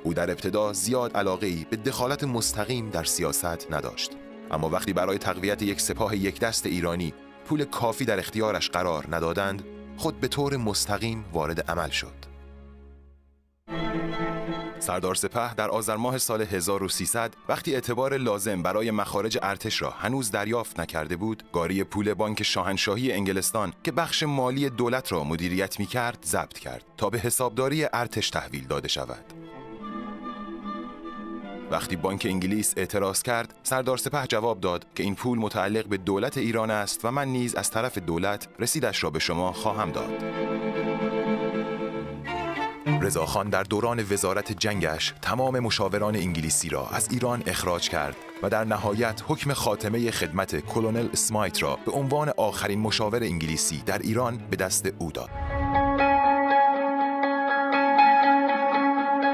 او در ابتدا زیاد علاقه‌ای به دخالت مستقیم در سیاست نداشت، اما وقتی برای تقویت یک سپاه یک دست ایرانی پول کافی در اختیارش قرار ندادند، خود به طور مستقیم وارد عمل شد. سردار سپه در آذر ماه سال 1300 وقتی اعتبار لازم برای مخارج ارتش را هنوز دریافت نکرده بود، گاری پول بانک شاهنشاهی انگلستان که بخش مالی دولت را مدیریت می‌کرد ضبط کرد تا به حسابداری ارتش تحویل داده شود. وقتی بانک انگلیس اعتراض کرد، سردار سپه جواب داد که این پول متعلق به دولت ایران است و من نیز از طرف دولت رسیدش را به شما خواهم داد. رضاخان در دوران وزارت جنگش تمام مشاوران انگلیسی را از ایران اخراج کرد و در نهایت حکم خاتمه خدمت کلونل اسمایت را به عنوان آخرین مشاور انگلیسی در ایران به دست او داد.